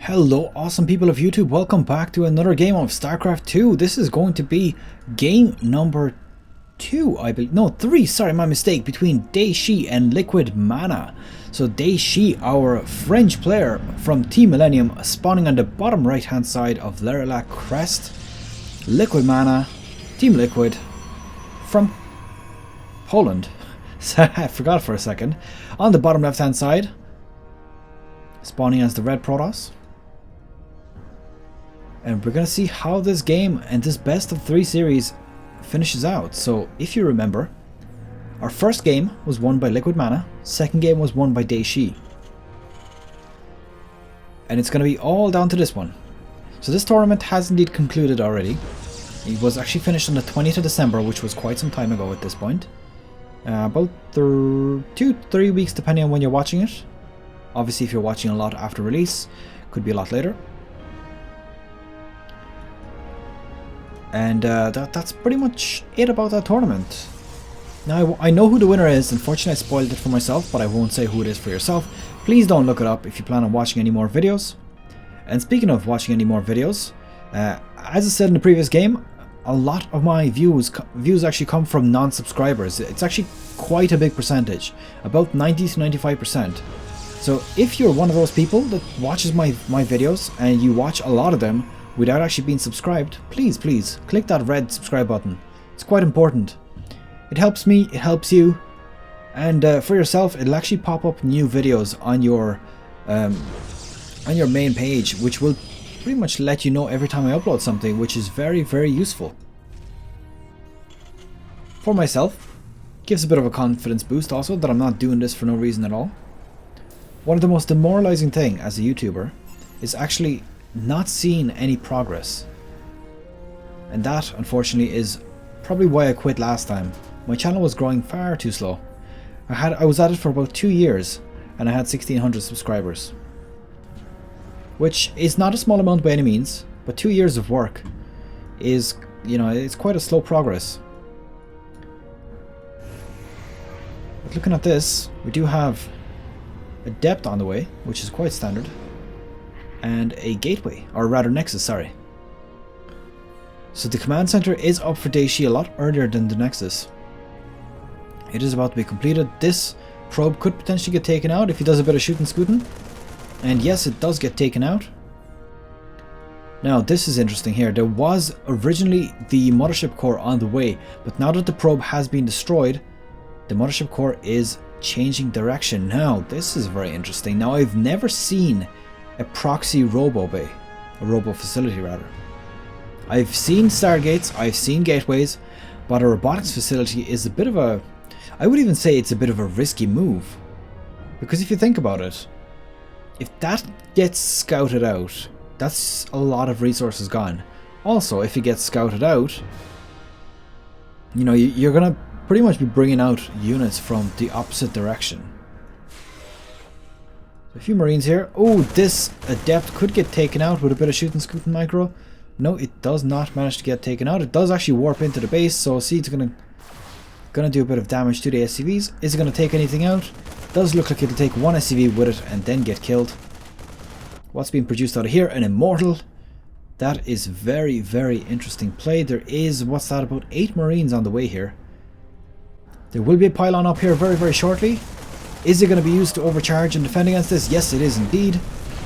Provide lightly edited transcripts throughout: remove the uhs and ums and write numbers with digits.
Hello awesome people of YouTube, welcome back to another game of StarCraft 2. This is going to be game number 2, I believe. No, 3, sorry, my mistake, between Dayshi and Liquid MaNa. So Dayshi, our French player from Team Millennium, spawning on the bottom right hand side of Lerilak Crest. Liquid MaNa, Team Liquid, from Poland. I forgot for a second. On the bottom left hand side, spawning as the red Protoss. And we're going to see how this game and this best of 3 series finishes out. So if you remember, our first game was won by Liquid MaNa, second game was won by Dayshi. And it's going to be all down to this one. So this tournament has indeed concluded already. It was actually finished on the 20th of December, which was quite some time ago at this point. About 2-3 weeks depending on when you're watching it. Obviously if you're watching a lot after release, could be a lot later. And that's pretty much it about that tournament. Now I know who the winner is. Unfortunately I spoiled it for myself, but I won't say who it is for yourself. Please don't look it up if you plan on watching any more videos. And speaking of watching any more videos, as I said in the previous game, a lot of my views actually come from non-subscribers. It's actually quite a big percentage, about 90 to 95%. So if you're one of those people that watches my videos and you watch a lot of them without actually being subscribed, please click that red subscribe button. It's quite important. It helps me, it helps you, and for yourself it'll actually pop up new videos on your main page, which will pretty much let you know every time I upload something, which is very useful. For myself, gives a bit of a confidence boost also that I'm not doing this for no reason at all. One of the most demoralizing thing as a YouTuber is actually not seeing any progress. And that, unfortunately, is probably why I quit last time. My channel was growing far too slow. I was at it for about 2 years and I had 1,600 subscribers. Which is not a small amount by any means, but 2 years of work is, you know, it's quite a slow progress. But looking at this, we do have a depth on the way, which is quite standard, and a gateway, or rather nexus, sorry. So the command center is up for Dayshi a lot earlier than the nexus. It is about to be completed. This probe could potentially get taken out if he does a bit of shooting scooting, and yes, it does get taken out. Now this is interesting here. There was originally the mothership core on the way, but now that the probe has been destroyed, the mothership core is changing direction. Now this is very interesting. Now I've never seen a proxy robo bay, a robo facility rather. I've seen stargates, I've seen gateways, but a robotics facility is a bit of a, I would even say it's a bit of a risky move, because if you think about it, if that gets scouted out, that's a lot of resources gone. Also, if it gets scouted out, you know, you're gonna pretty much be bringing out units from the opposite direction. A few marines here. Oh, this adept could get taken out with a bit of shooting scooting micro. No, it does not manage to get taken out. It does actually warp into the base, so see, it's gonna do a bit of damage to the SCVs. Is it gonna take anything out? Does look like it'll take one SCV with it and then get killed. What's being produced out of here? An immortal. That is very interesting play. There is, what's that, about 8 marines on the way here. There will be a pylon up here very shortly. Is it going to be used to overcharge and defend against this? Yes, it is indeed.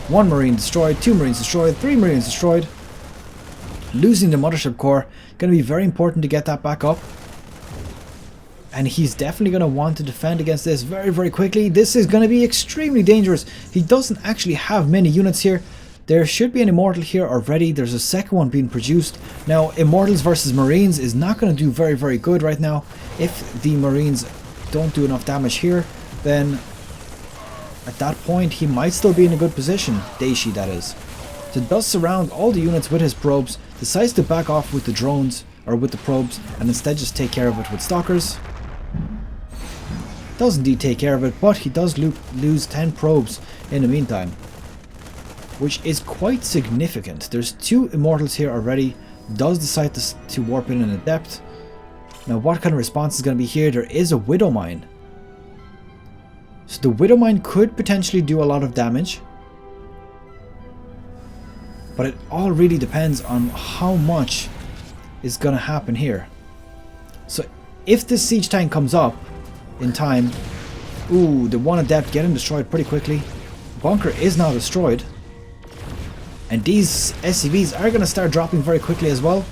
1 marine destroyed, 2 marines destroyed, 3 marines destroyed. Losing the mothership core, going to be very important to get that back up. And he's definitely going to want to defend against this very quickly. This is going to be extremely dangerous. He doesn't actually have many units here. There should be an immortal here already. There's a second one being produced. Now, immortals versus marines is not going to do very good right now. If the marines don't do enough damage here, then at that point he might still be in a good position. Dayshi, that is. So does surround all the units with his probes, decides to back off with the drones, or with the probes, and instead just take care of it with stalkers. Does indeed take care of it, but he does lose 10 probes in the meantime, which is quite significant. There's 2 immortals here already. Does decide to warp in an adept. Now what kind of response is going to be here? There is a widow mine. So the widow mine could potentially do a lot of damage. But it all really depends on how much is going to happen here. So if this siege tank comes up in time, ooh, the one adept getting destroyed pretty quickly. Bunker is now destroyed. And these SCVs are going to start dropping very quickly as well.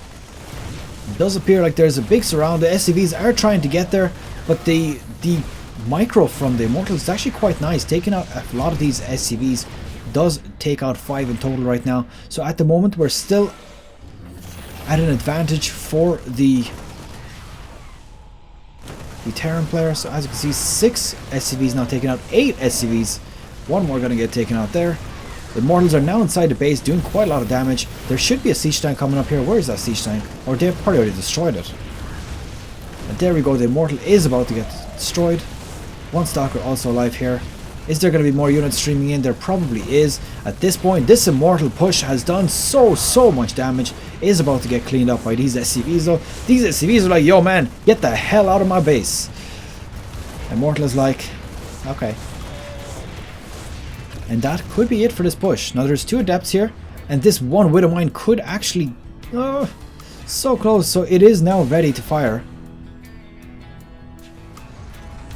It does appear like there's a big surround. The SCVs are trying to get there, but the micro from the Immortals is actually quite nice. Taking out a lot of these SCVs does take out 5 in total right now. So at the moment we're still at an advantage for the Terran player. So as you can see, 6 SCVs now taken out, 8 SCVs. One more gonna get taken out there. The Immortals are now inside the base doing quite a lot of damage. There should be a siege tank coming up here. Where is that siege tank? Or they've probably already destroyed it. And there we go, the Immortal is about to get destroyed. One Stalker also alive here. Is there going to be more units streaming in? There probably is. At this point, this Immortal push has done so much damage. Is about to get cleaned up by these SCVs though. These SCVs are like, yo man, get the hell out of my base. Immortal is like, okay. And that could be it for this push. Now there's 2 adepts here, and this one Widowmine could actually... so close. So it is now ready to fire.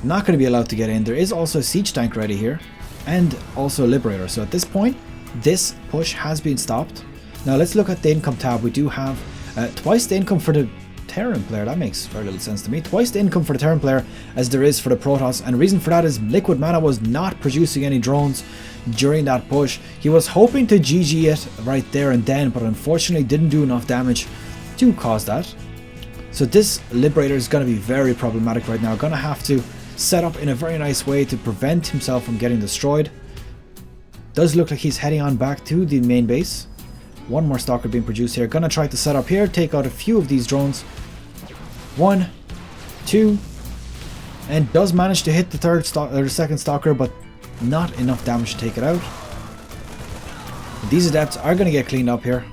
Not going to be allowed to get in. There is also a siege tank ready here, and also a Liberator. So at this point, this push has been stopped. Now let's look at the income tab. We do have twice the income for the Terran player. That makes very little sense to me. Twice the income for the Terran player as there is for the Protoss, and the reason for that is Liquid MaNa was not producing any drones during that push. He was hoping to GG it right there and then, but unfortunately didn't do enough damage to cause that. So this Liberator is going to be very problematic right now. Going to have to set up in a very nice way to prevent himself from getting destroyed. Does look like he's heading on back to the main base. One more Stalker being produced here. Gonna try to set up here, take out a few of these drones. 1, 2, and does manage to hit the second Stalker, but not enough damage to take it out. These adepts are gonna get cleaned up here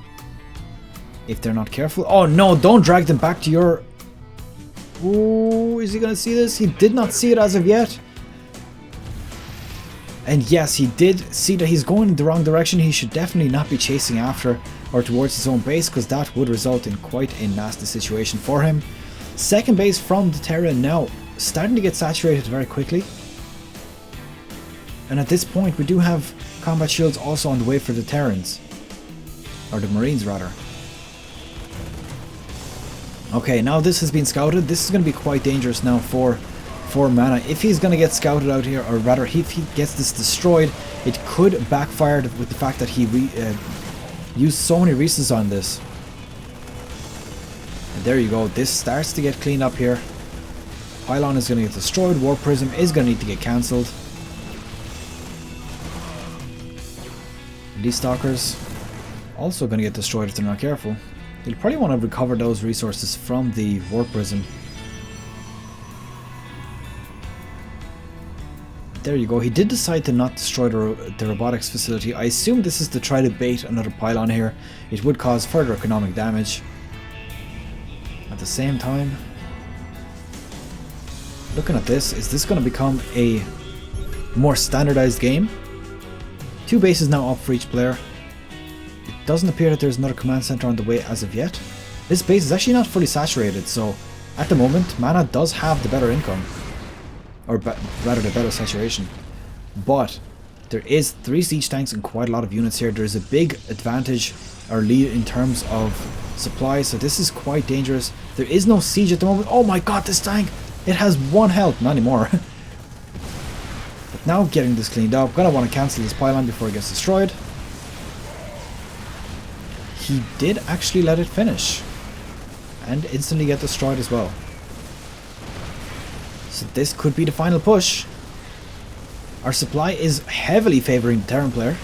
if they're not careful. Oh no, don't drag them back to your... Ooh, is he gonna see this? He did not see it as of yet. And yes, he did see that he's going in the wrong direction. He should definitely not be chasing after or towards his own base, because that would result in quite a nasty situation for him. Second base from the Terran now starting to get saturated very quickly. And at this point we do have combat shields also on the way for the Terrans. Or the Marines rather. Okay, now this has been scouted. This is going to be quite dangerous now for MaNa. If he's going to get scouted out here, or rather if he gets this destroyed, it could backfire with the fact that he used so many resources on this. And there you go, this starts to get cleaned up here. Pylon is going to get destroyed, War Prism is going to need to get cancelled. These Stalkers also going to get destroyed if they're not careful. You'll probably want to recover those resources from the War Prism. There you go, he did decide to not destroy the robotics facility. I assume this is to try to bait another pylon here. It would cause further economic damage. At the same time, looking at this, is this going to become a more standardized game? 2 bases now up for each player. It doesn't appear that there's another command center on the way as of yet. This base is actually not fully saturated, so at the moment MaNa does have the better income. Or rather the better saturation. But there is 3 siege tanks and quite a lot of units here. There's a big advantage or lead in terms of supply, so this is quite dangerous. There is no siege at the moment. Oh my god, this tank! It has 1 health, not anymore. But now getting this cleaned up. Gonna want to cancel this pylon before it gets destroyed. He did actually let it finish. And instantly get destroyed as well. So this could be the final push. Our supply is heavily favouring the Terran player.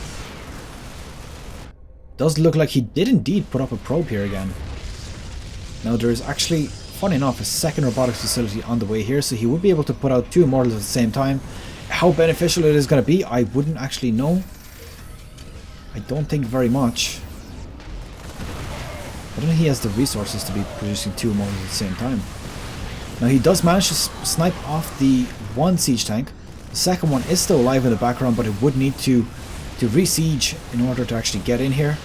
Does look like he did indeed put up a probe here again. Now there's actually, funny enough, a second robotics facility on the way here, so he would be able to put out 2 Immortals at the same time. How beneficial it is going to be, I wouldn't actually know. I don't think very much. I don't think he has the resources to be producing 2 Immortals at the same time. Now he does manage to snipe off the 1 siege tank. The second one is still alive in the background, but it would need to re-siege in order to actually get in here.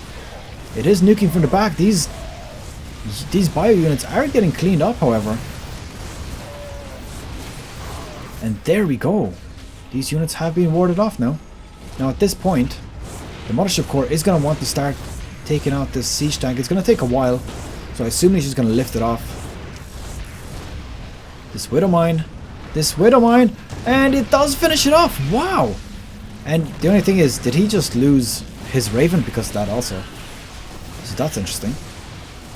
It is nuking from the back. These bio units are getting cleaned up, however. And there we go. These units have been warded off now. Now at this point, the Mothership Core is going to want to start taking out this siege tank. It's going to take a while, so I assume he's just going to lift it off. This Widow Mine, and it does finish it off. Wow! And the only thing is, did he just lose his Raven because of that also? So that's interesting.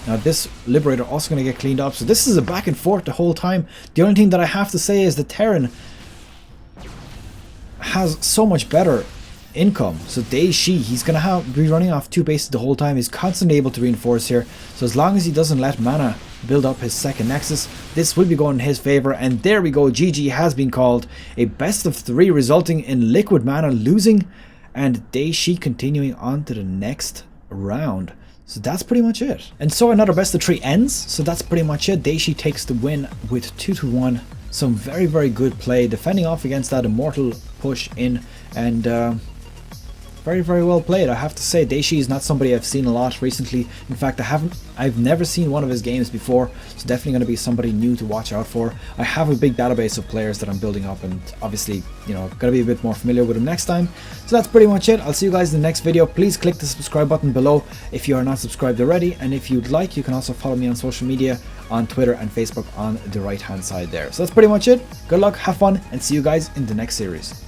Now this Liberator also going to get cleaned up. So this is a back and forth the whole time. The only thing that I have to say is the Terran has so much better income. So Dayshi, he's going to be running off 2 bases the whole time. He's constantly able to reinforce here. So as long as he doesn't let MaNa build up his second Nexus, this will be going in his favor. And there we go. GG has been called. A best of 3 resulting in Liquid MaNa losing and Dayshi continuing on to the next round. So that's pretty much it. And so another best of 3 ends. So that's pretty much it. Dayshi takes the win with 2-1. Some very, very good play, defending off against that Immortal push in, and very, very well played. I have to say, Dayshi is not somebody I've seen a lot recently. In fact, I've never seen one of his games before, so definitely going to be somebody new to watch out for. I have a big database of players that I'm building up, and obviously, you know, going to be a bit more familiar with him next time. So that's pretty much it. I'll see you guys in the next video. Please click the subscribe button below if you are not subscribed already, and if you'd like, you can also follow me on social media on Twitter and Facebook on the right hand side there. So that's pretty much it. Good luck, have fun, and see you guys in the next series.